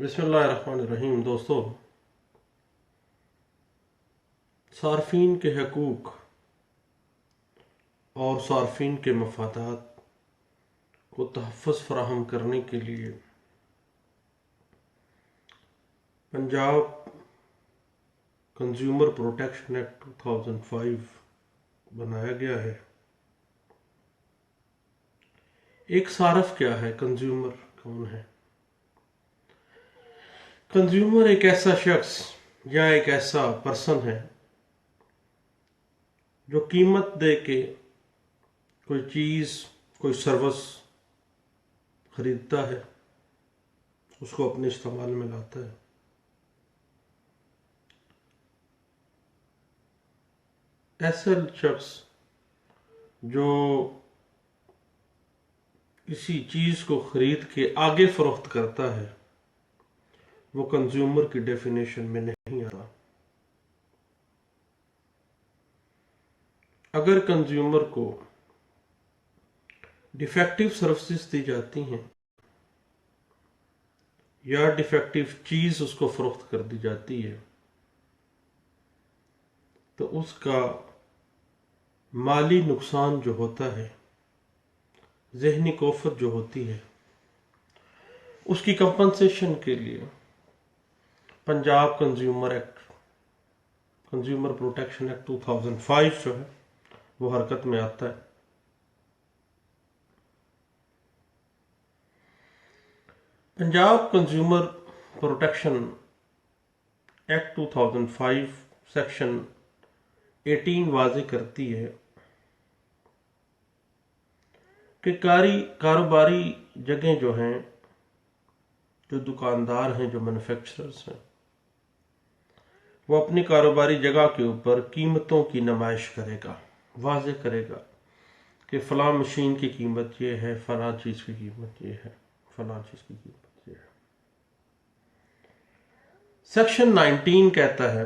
بسم اللہ الرحمن الرحیم دوستو، صارفین کے حقوق اور صارفین کے مفادات کو تحفظ فراہم کرنے کے لیے پنجاب کنزیومر پروٹیکشن ایکٹ 2005 بنایا گیا ہے۔ ایک صارف کیا ہے؟ کنزیومر کون ہے؟ کنزیومر ایک ایسا شخص یا ایک ایسا پرسن ہے جو قیمت دے کے کوئی چیز، کوئی سروس خریدتا ہے، اس کو اپنے استعمال میں لاتا ہے۔ ایسا شخص جو کسی چیز کو خرید کے آگے فروخت کرتا ہے وہ کنزیومر کی ڈیفینیشن میں نہیں آتا۔ اگر کنزیومر کو ڈیفیکٹو سروسز دی جاتی ہیں یا ڈیفیکٹو چیز اس کو فروخت کر دی جاتی ہے تو اس کا مالی نقصان جو ہوتا ہے، ذہنی کوفت جو ہوتی ہے، اس کی کمپنسیشن کے لیے پنجاب کنزیومر پروٹیکشن ایکٹ 2005 جو ہے وہ حرکت میں آتا ہے۔ Punjab consumer protection act 2005 section 18 واضح کرتی ہے کہ کاروباری جگہیں جو ہیں، جو دکاندار ہیں، جو مینوفیکچررز ہیں، وہ اپنی کاروباری جگہ کے اوپر قیمتوں کی نمائش کرے گا، واضح کرے گا کہ فلاں مشین کی قیمت یہ ہے، فلاں چیز کی قیمت یہ ہے، فلاں چیز کی قیمت یہ ہے۔ سیکشن 19 کہتا ہے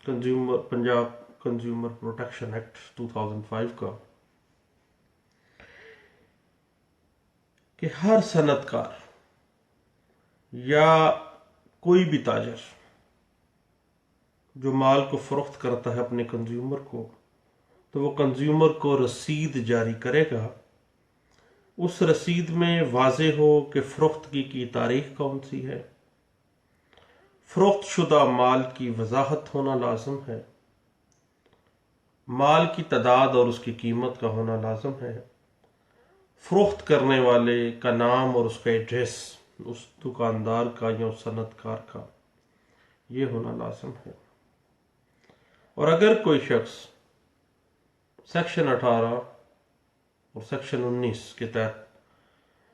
پنجاب کنزیومر پروٹیکشن ایکٹ 2005 کا کہ ہر صنعت کار یا کوئی بھی تاجر جو مال کو فروخت کرتا ہے اپنے کنزیومر کو، تو وہ کنزیومر کو رسید جاری کرے گا۔ اس رسید میں واضح ہو کہ فروختگی کی تاریخ کون سی ہے، فروخت شدہ مال کی وضاحت ہونا لازم ہے، مال کی تعداد اور اس کی قیمت کا ہونا لازم ہے، فروخت کرنے والے کا نام اور اس کا ایڈریس، اس دکاندار کا یا اس صنعت کار کا، یہ ہونا لازم ہے۔ اور اگر کوئی شخص سیکشن 18 اور سیکشن 19 کے تحت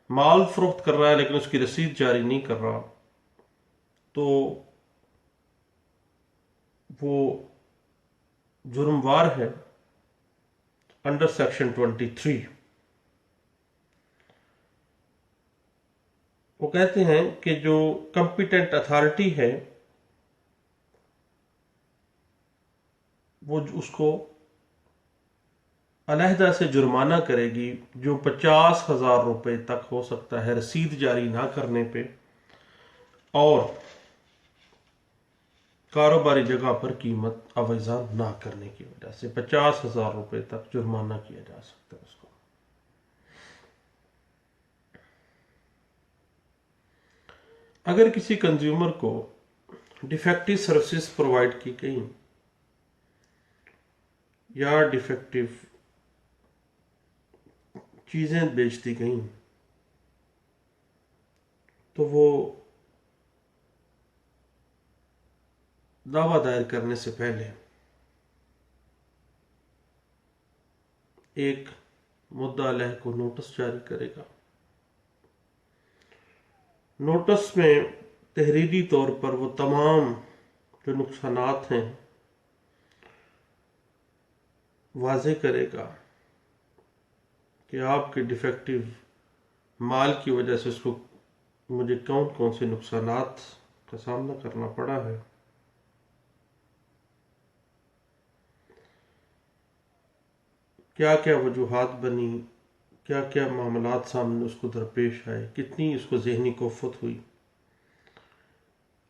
مال فروخت کر رہا ہے لیکن اس کی رسید جاری نہیں کر رہا، تو وہ جرموار ہے انڈر سیکشن 23۔ وہ کہتے ہیں کہ جو کمپیٹنٹ اتھارٹی ہے وہ اس کو علیحدہ سے جرمانہ کرے گی جو 50,000 روپے تک ہو سکتا ہے رسید جاری نہ کرنے پہ، اور کاروباری جگہ پر قیمت آویزاں نہ کرنے کی وجہ سے 50,000 روپے تک جرمانہ کیا جا سکتا ہے اس کو۔ اگر کسی کنزیومر کو ڈیفیکٹو سروسز پرووائڈ کی گئیں یا ڈیفیکٹو چیزیں بیچ دی گئیں تو وہ دعویٰ دائر کرنے سے پہلے ایک مدعا علیہ کو نوٹس جاری کرے گا۔ نوٹس میں تحریری طور پر وہ تمام جو نقصانات ہیں واضح کرے گا کہ آپ کے ڈیفیکٹو مال کی وجہ سے اس کو مجھے کون کون سے نقصانات کا سامنا کرنا پڑا ہے۔ کیا کیا وجوہات بنی، کیا کیا معاملات سامنے اس کو درپیش آئے، کتنی اس کو ذہنی کوفت ہوئی،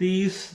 30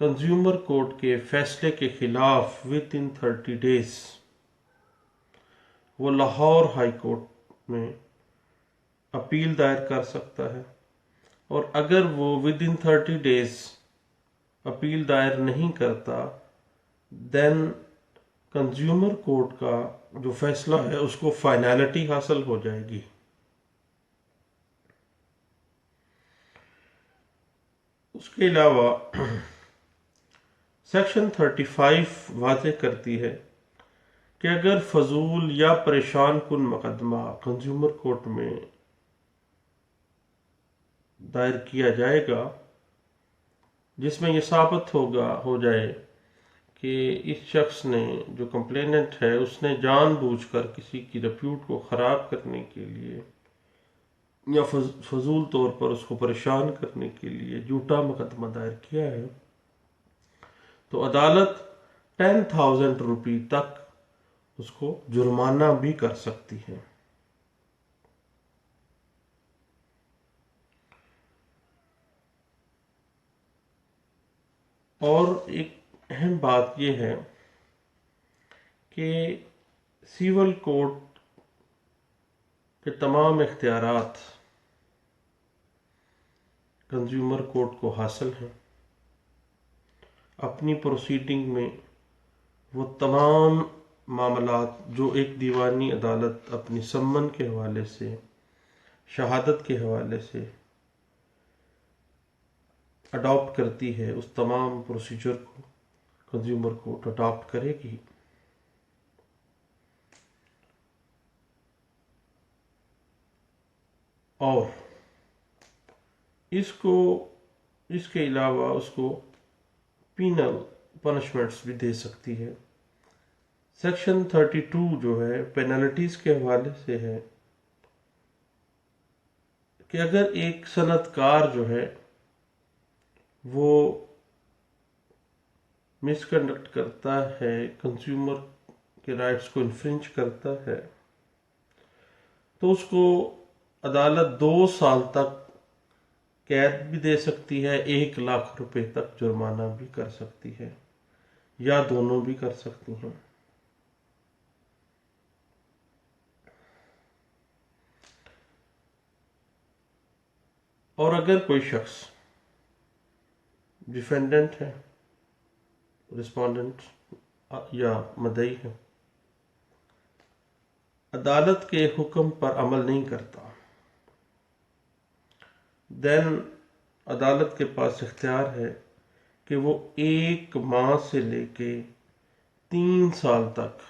کنزیومر کورٹ کے فیصلے کے خلاف ود ان 30 days وہ لاہور ہائی کورٹ میں اپیل دائر کر سکتا ہے، اور اگر وہ ود ان 30 days اپیل دائر نہیں کرتا دین کنزیومر کورٹ کا جو فیصلہ ہے اس کو فائنالٹی حاصل ہو جائے گی۔ اس کے علاوہ سیکشن 35 واضح کرتی ہے کہ اگر فضول یا پریشان کن مقدمہ کنزیومر کورٹ میں دائر کیا جائے گا جس میں یہ ثابت ہو جائے کہ اس شخص نے جو کمپلیننٹ ہے اس نے جان بوجھ کر کسی کی ریپیوٹ کو خراب کرنے کے لیے یا فضول طور پر اس کو پریشان کرنے کے لیے جھوٹا مقدمہ دائر کیا ہے تو عدالت 10,000 روپے تک اس کو جرمانہ بھی کر سکتی ہے۔ اور ایک اہم بات یہ ہے کہ سیول کورٹ کے تمام اختیارات کنزیومر کورٹ کو حاصل ہیں۔ اپنی پروسیڈنگ میں وہ تمام معاملات جو ایک دیوانی عدالت اپنی سمن کے حوالے سے، شہادت کے حوالے سے اڈاپٹ کرتی ہے، اس تمام پروسیجر کو کنزیومر کورٹ اڈاپٹ کرے گی۔ اور اس کے علاوہ اس کو پینل پنشمنٹس بھی دے سکتی ہے۔ سیکشن 32 جو ہے پینلٹیز کے حوالے سے ہے کہ اگر ایک صنعت کار جو ہے وہ مس کنڈکٹ کرتا ہے، کنزیومر کے رائٹس کو انفرنج کرتا ہے، تو اس کو عدالت 2 سال تک قید بھی دے سکتی ہے، 1 لاکھ روپے تک جرمانہ بھی کر سکتی ہے، یا دونوں بھی کر سکتی ہیں۔ اور اگر کوئی شخص ڈیفینڈنٹ ہے، رسپونڈنٹ یا مدعی ہے، عدالت کے حکم پر عمل نہیں کرتا، دین عدالت کے پاس اختیار ہے کہ وہ 1 ماہ سے لے کے 3 سال تک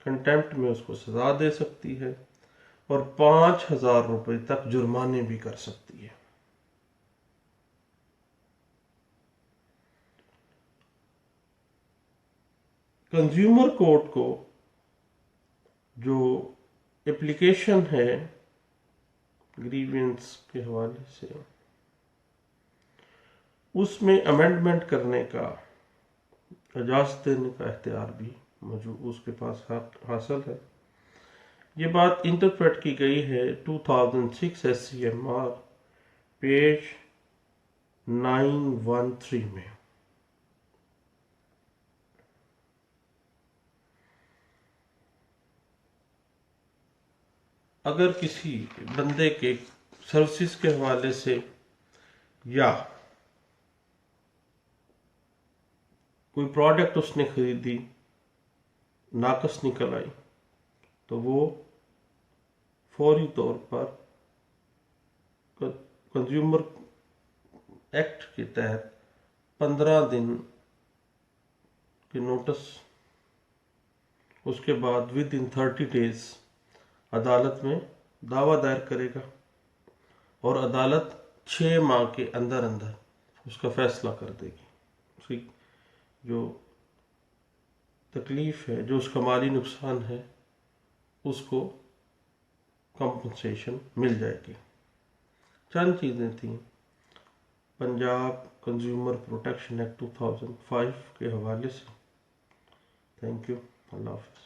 کنٹیمپٹ میں اس کو سزا دے سکتی ہے اور 5,000 روپے تک جرمانے بھی کر سکتی ہے۔ کنزیومر کورٹ کو جو اپلیکیشن ہے گریوینس کے حوالے سے، اس میں امینڈمنٹ کرنے کا، اجازت دینے کا اختیار بھی موجود اس کے پاس حاصل ہے۔ یہ بات انٹرپریٹ کی گئی ہے 2006 SCMR پیج 913 میں۔ اگر کسی بندے کے سروسز کے حوالے سے یا کوئی پروڈکٹ اس نے خریدی ناقص نکل آئی تو وہ فوری طور پر کنزیومر ایکٹ کے تحت 15 دن کے نوٹس، اس کے بعد ود ان 30 days عدالت میں دعویٰ دائر کرے گا اور عدالت 6 ماہ کے اندر اس کا فیصلہ کر دے گی۔ اس کی جو تکلیف ہے، جو اس کا مالی نقصان ہے، اس کو کمپنسیشن مل جائے گی۔ چند چیزیں تھیں پنجاب کنزیومر پروٹیکشن ایکٹ 2005 کے حوالے سے۔ تھینک یو، اللہ حافظ۔